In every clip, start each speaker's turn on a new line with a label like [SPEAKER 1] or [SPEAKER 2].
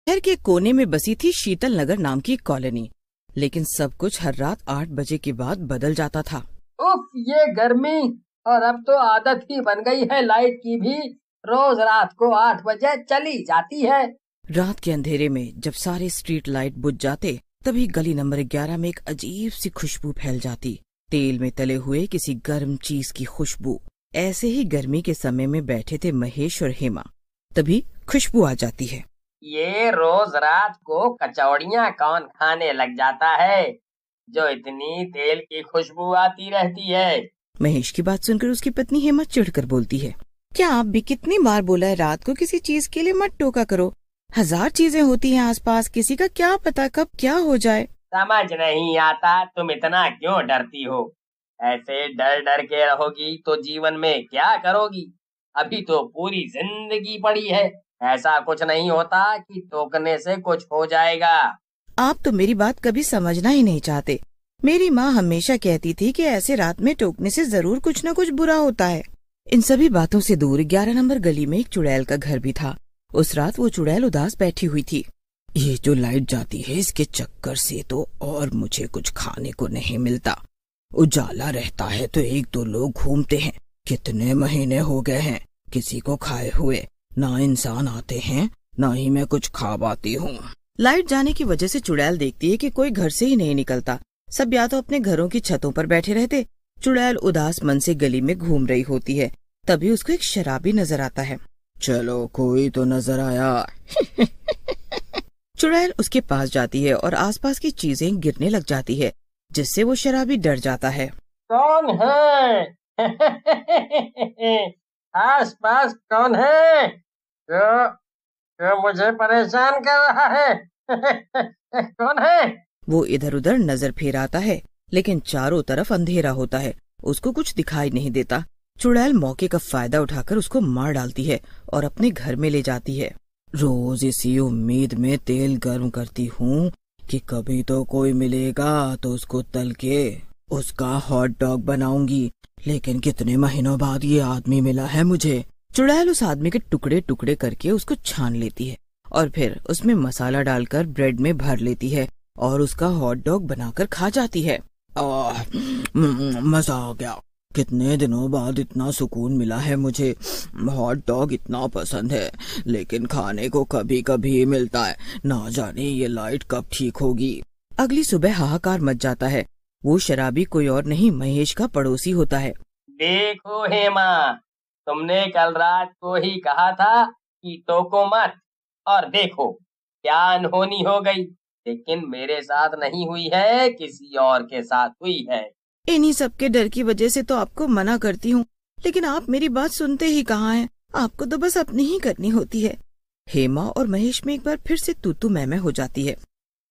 [SPEAKER 1] शहर के कोने में बसी थी शीतल नगर नाम की एक कॉलोनी, लेकिन सब कुछ हर रात 8 बजे के बाद बदल जाता था।
[SPEAKER 2] उफ, ये गर्मी। और अब तो आदत ही बन गई है लाइट की भी। रोज रात को 8 बजे चली जाती है।
[SPEAKER 1] रात के अंधेरे में जब सारे स्ट्रीट लाइट बुझ जाते, तभी गली नंबर 11 में एक अजीब सी खुशबू फैल जाती। तेल में तले हुए किसी गर्म चीज की खुशबू। ऐसे ही गर्मी के समय में बैठे थे महेश और हेमा, तभी खुशबू आ जाती है।
[SPEAKER 2] ये रोज रात को कचौड़ियाँ कौन खाने लग जाता है, जो इतनी तेल की खुशबू आती रहती है।
[SPEAKER 1] महेश की बात सुनकर उसकी पत्नी हेमा चिढ़कर बोलती है, क्या आप भी कितनी बार बोला है रात को किसी चीज के लिए मत टोका करो। 1000 चीजें होती हैं आसपास, किसी का क्या पता कब क्या हो जाए।
[SPEAKER 2] समझ नहीं आता तुम इतना क्यों डरती हो। ऐसे डर डर के रहोगी तो जीवन में क्या करोगी। अभी तो पूरी जिंदगी पड़ी है। ऐसा कुछ नहीं होता कि टोकने से कुछ हो जाएगा।
[SPEAKER 1] आप तो मेरी बात कभी समझना ही नहीं चाहते। मेरी माँ हमेशा कहती थी कि ऐसे रात में टोकने से जरूर कुछ न कुछ बुरा होता है। इन सभी बातों से दूर 11 नंबर गली में एक चुड़ैल का घर भी था। उस रात वो चुड़ैल उदास बैठी हुई थी। ये जो लाइट जाती है इसके चक्कर से तो और मुझे कुछ खाने को नहीं मिलता। उजाला रहता है तो 1-2 लोग घूमते हैं। कितने महीने हो गए हैं किसी को खाए हुए। ना इंसान आते हैं ना ही मैं कुछ खा पाती हूँ। लाइट जाने की वजह से चुड़ैल देखती है कि कोई घर से ही नहीं निकलता। सब या तो अपने घरों की छतों पर बैठे रहते। चुड़ैल उदास मन से गली में घूम रही होती है। तभी उसको एक शराबी नजर आता है। चलो कोई तो नजर आया। चुड़ैल उसके पास जाती है और आसपास की चीजें गिरने लग जाती है, जिससे वो शराबी डर जाता है।
[SPEAKER 2] कौन है? आस पास कौन है जो मुझे परेशान कर रहा है? कौन है?
[SPEAKER 1] वो इधर उधर नजर फेराता है, लेकिन चारों तरफ अंधेरा होता है। उसको कुछ दिखाई नहीं देता। चुड़ैल मौके का फायदा उठाकर उसको मार डालती है और अपने घर में ले जाती है। रोज इसी उम्मीद में तेल गर्म करती हूँ कि कभी तो कोई मिलेगा तो उसको तल के उसका हॉट डॉग बनाऊंगी, लेकिन कितने महीनों बाद ये आदमी मिला है मुझे। चुड़ैल उस आदमी के टुकड़े टुकड़े करके उसको छान लेती है और फिर उसमें मसाला डालकर ब्रेड में भर लेती है और उसका हॉट डॉग बनाकर खा जाती है। मजा आ गया। कितने दिनों बाद इतना सुकून मिला है मुझे। हॉट डॉग इतना पसंद है, लेकिन खाने को कभी कभी मिलता है। ना जाने ये लाइट कब ठीक होगी। अगली सुबह हाहाकार मच जाता है। वो शराबी कोई और नहीं महेश का पड़ोसी होता है।
[SPEAKER 2] देखो हेमा, तुमने कल रात को ही कहा था कि टोको मत, और देखो क्या अनहोनी हो गई। लेकिन मेरे साथ नहीं हुई है, किसी और के साथ हुई है।
[SPEAKER 1] इन्हीं सब के डर की वजह से तो आपको मना करती हूँ, लेकिन आप मेरी बात सुनते ही कहाँ हैं। आपको तो बस अपनी ही करनी होती है। हेमा और महेश में एक बार फिर से तू मैं हो जाती है।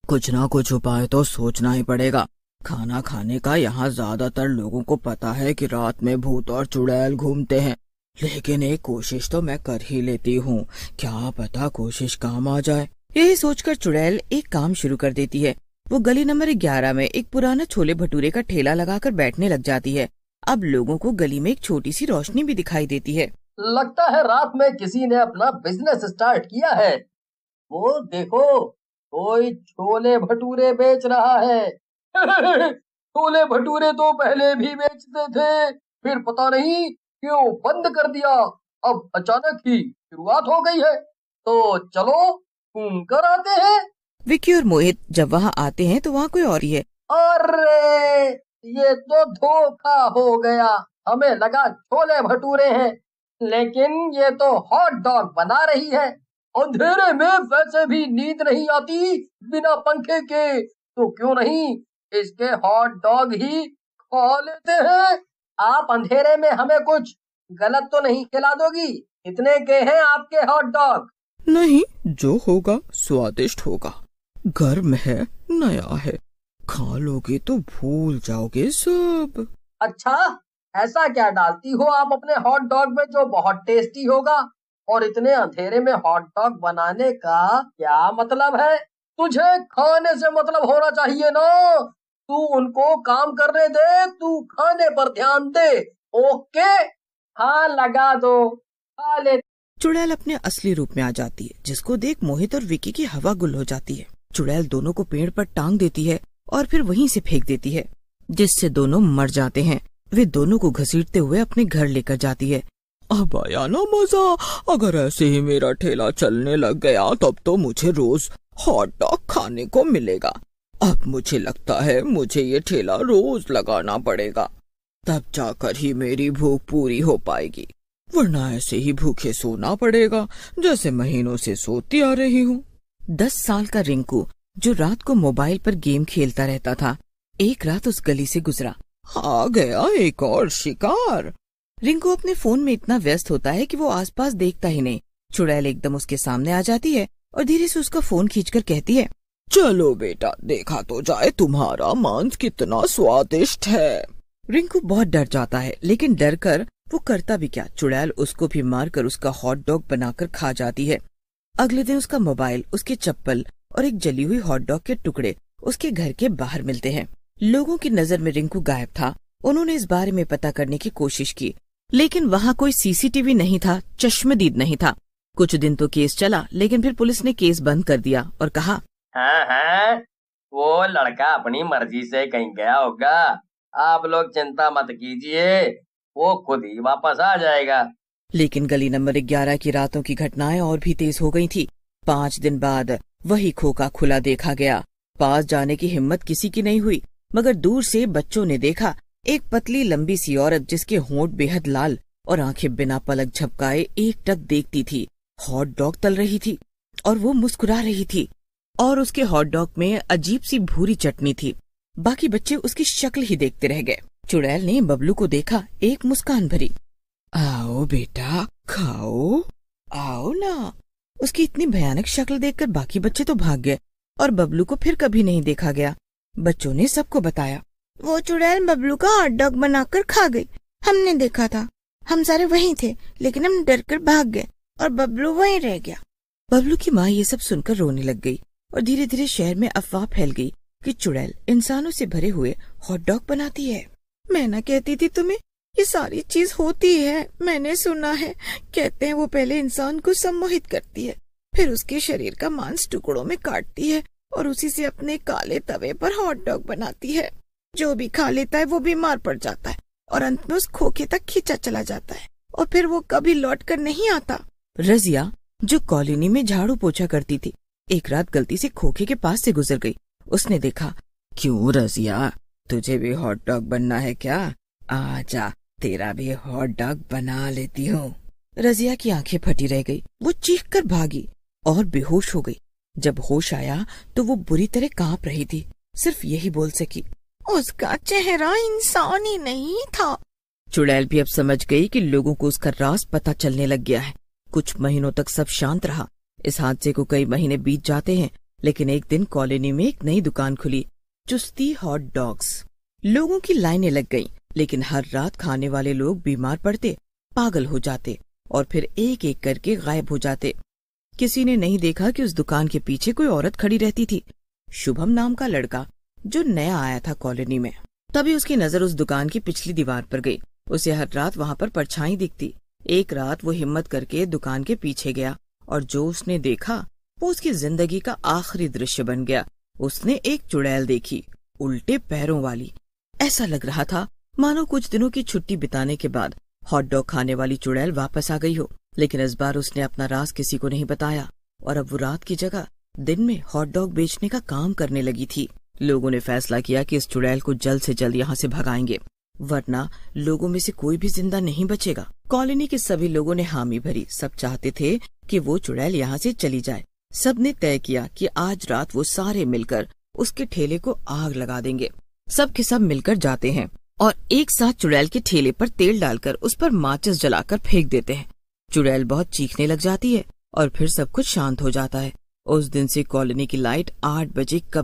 [SPEAKER 1] कुछ ना कुछ उपाय तो सोचना ही पड़ेगा। खाना खाने का यहाँ ज्यादातर लोगों को पता है कि रात में भूत और चुड़ैल घूमते हैं, लेकिन एक कोशिश तो मैं कर ही लेती हूँ। क्या पता कोशिश काम आ जाए। यही सोचकर चुड़ैल एक काम शुरू कर देती है। वो गली नंबर 11 में एक पुराना छोले भटूरे का ठेला लगाकर बैठने लग जाती है। अब लोगों को गली में एक छोटी सी रोशनी भी दिखाई देती है।
[SPEAKER 2] लगता है रात में किसी ने अपना बिजनेस स्टार्ट किया है। वो देखो, कोई छोले भटूरे बेच रहा है। छोले भटूरे तो पहले भी बेचते थे, फिर पता नहीं क्यों बंद कर दिया। अब अचानक ही शुरुआत हो गई है, तो चलो घूम कर आते हैं।
[SPEAKER 1] विक्की और मोहित जब वहाँ आते हैं तो वहाँ कोई और ही है।
[SPEAKER 2] अरे, ये तो धोखा हो गया। हमें लगा छोले भटूरे हैं, लेकिन ये तो हॉट डॉग बना रही है। अंधेरे में वैसे भी नींद नहीं आती बिना पंखे के, तो क्यों नहीं इसके हॉट डॉग ही खा लेते हैं। आप अंधेरे में हमें कुछ गलत तो नहीं खिला दोगी? कितने के हैं आपके हॉट डॉग?
[SPEAKER 1] नहीं, जो होगा स्वादिष्ट होगा। गर्म है, नया है, खा लोगे तो भूल जाओगे सब।
[SPEAKER 2] अच्छा, ऐसा क्या डालती हो आप अपने हॉट डॉग में जो बहुत टेस्टी होगा? और इतने अंधेरे में हॉट डॉग बनाने का क्या मतलब है? तुझे खाने से मतलब होना चाहिए ना। तू उनको काम करने दे, तू खाने पर ध्यान दे। ओके, हाँ लगा दो, खा ले।
[SPEAKER 1] चुड़ैल अपने असली रूप में आ जाती है, जिसको देख मोहित और विकी की हवा गुल हो जाती है। चुड़ैल दोनों को पेड़ पर टांग देती है और फिर वहीं से फेंक देती है, जिससे दोनों मर जाते हैं। वे दोनों को घसीटते हुए अपने घर लेकर जाती है। अब आया ना मजा, अगर ऐसे ही मेरा ठेला चलने लग गया तब तो मुझे रोज हॉट डॉग खाने को मिलेगा। अब मुझे लगता है मुझे ये ठेला रोज लगाना पड़ेगा, तब जाकर ही मेरी भूख पूरी हो पाएगी, वरना ऐसे ही भूखे सोना पड़ेगा जैसे महीनों से सोती आ रही हूँ। 10 साल का रिंकू, जो रात को मोबाइल पर गेम खेलता रहता था, एक रात उस गली से गुजरा। आ गया एक और शिकार। रिंकू अपने फोन में इतना व्यस्त होता है कि वो आसपास देखता ही नहीं। चुड़ैल एकदम उसके सामने आ जाती है और धीरे से उसका फोन खींचकर कहती है, चलो बेटा, देखा तो जाए तुम्हारा मांस कितना स्वादिष्ट है। रिंकू बहुत डर जाता है, लेकिन डर कर वो करता भी क्या, चुड़ैल उसको भी मारकर उसका हॉट डॉग बनाकर खा जाती है। अगले दिन उसका मोबाइल, उसके चप्पल और एक जली हुई हॉट डॉग के टुकड़े उसके घर के बाहर मिलते हैं। लोगों की नजर में रिंकू गायब था। उन्होंने इस बारे में पता करने की कोशिश की, लेकिन वहाँ कोई सीसीटीवी नहीं था, चश्मदीद नहीं था। कुछ दिन तो केस चला, लेकिन फिर पुलिस ने केस बंद कर दिया और कहा,
[SPEAKER 2] हाँ, वो लड़का अपनी मर्जी से कहीं गया होगा, आप लोग चिंता मत कीजिए, वो खुद ही वापस आ जाएगा।
[SPEAKER 1] लेकिन गली नंबर 11 की रातों की घटनाएं और भी तेज हो गई थी। 5 दिन बाद वही खोखा खुला देखा गया। पास जाने की हिम्मत किसी की नहीं हुई, मगर दूर से बच्चों ने देखा एक पतली लंबी सी औरत, जिसके होंठ बेहद लाल और आंखें बिना पलक झपकाए एकटक देखती थी। हॉट डॉग तल रही थी और वो मुस्कुरा रही थी, और उसके हॉट डॉग में अजीब सी भूरी चटनी थी। बाकी बच्चे उसकी शक्ल ही देखते रह गए। चुड़ैल ने बबलू को देखा, एक मुस्कान भरी, आओ बेटा खाओ, आओ ना। उसकी इतनी भयानक शक्ल देखकर बाकी बच्चे तो भाग गए और बबलू को फिर कभी नहीं देखा गया। बच्चों ने सबको बताया, वो चुड़ैल बबलू का हॉट डॉग बनाकर खा गई, हमने देखा था, हम सारे वहीं थे, लेकिन हम डर कर भाग गए और बबलू वहीं रह गया। बबलू की माँ ये सब सुनकर रोने लग गई और धीरे धीरे शहर में अफवाह फैल गई कि चुड़ैल इंसानों से भरे हुए हॉट डॉग बनाती है। मैं ना कहती थी तुम्हें, ये सारी चीज होती है, मैंने सुना है। कहते हैं वो पहले इंसान को सम्मोहित करती है, फिर उसके शरीर का मांस टुकड़ों में काटती है और उसी से अपने काले तवे पर हॉट डॉग बनाती है। जो भी खा लेता है वो बीमार पड़ जाता है और अंत में उस खोखे तक खींचा चला जाता है और फिर वो कभी लौट कर नहीं आता। रजिया, जो कॉलोनी में झाड़ू पोछा करती थी, एक रात गलती से खोखे के पास से गुजर गई। उसने देखा, क्यों रजिया, तुझे भी हॉट डॉग बनना है क्या? आजा, तेरा भी हॉट डॉग बना लेती हूँ। रजिया की आंखें फटी रह गई। वो चीखकर भागी और बेहोश हो गई। जब होश आया तो वो बुरी तरह कांप रही थी। सिर्फ यही बोल सकी, उसका चेहरा इंसान ही नहीं था। चुड़ैल भी अब समझ गई कि लोगों को उसका राज पता चलने लग गया है। कुछ महीनों तक सब शांत रहा। इस हादसे को कई महीने बीत जाते हैं, लेकिन एक दिन कॉलोनी में एक नई दुकान खुली, चुस्ती हॉट डॉग्स। लोगों की लाइनें लग गईं, लेकिन हर रात खाने वाले लोग बीमार पड़ते, पागल हो जाते और फिर एक एक करके गायब हो जाते। किसी ने नहीं देखा कि उस दुकान के पीछे कोई औरत खड़ी रहती थी, शुभम नाम का लड़का, जो नया आया था कॉलोनी में। तभी उसकी नजर उस दुकान की पिछली दीवार पर गई। उसे हर रात वहाँ पर परछाई दिखती। एक रात वो हिम्मत करके दुकान के पीछे गया और जो उसने देखा वो उसकी जिंदगी का आखिरी दृश्य बन गया। उसने एक चुड़ैल देखी, उल्टे पैरों वाली। ऐसा लग रहा था मानो कुछ दिनों की छुट्टी बिताने के बाद हॉट डॉग खाने वाली चुड़ैल वापस आ गई हो। लेकिन इस बार उसने अपना राज किसी को नहीं बताया और अब वो रात की जगह दिन में हॉट डॉग बेचने का काम करने लगी थी। लोगों ने फैसला किया कि इस चुड़ैल को जल्द से जल्द यहाँ से भगाएंगे, वरना लोगों में से कोई भी जिंदा नहीं बचेगा। कॉलोनी के सभी लोगों ने हामी भरी। सब चाहते थे कि वो चुड़ैल यहाँ से चली जाए। सब ने तय किया कि आज रात वो सारे मिलकर उसके ठेले को आग लगा देंगे। सब के सब मिलकर जाते हैं और एक साथ चुड़ैल के ठेले पर तेल डालकर उस पर माचिस जलाकर फेंक देते हैं। चुड़ैल बहुत चीखने लग जाती है और फिर सब कुछ शांत हो जाता है। उस दिन से कॉलोनी की लाइट 8 बजे कभी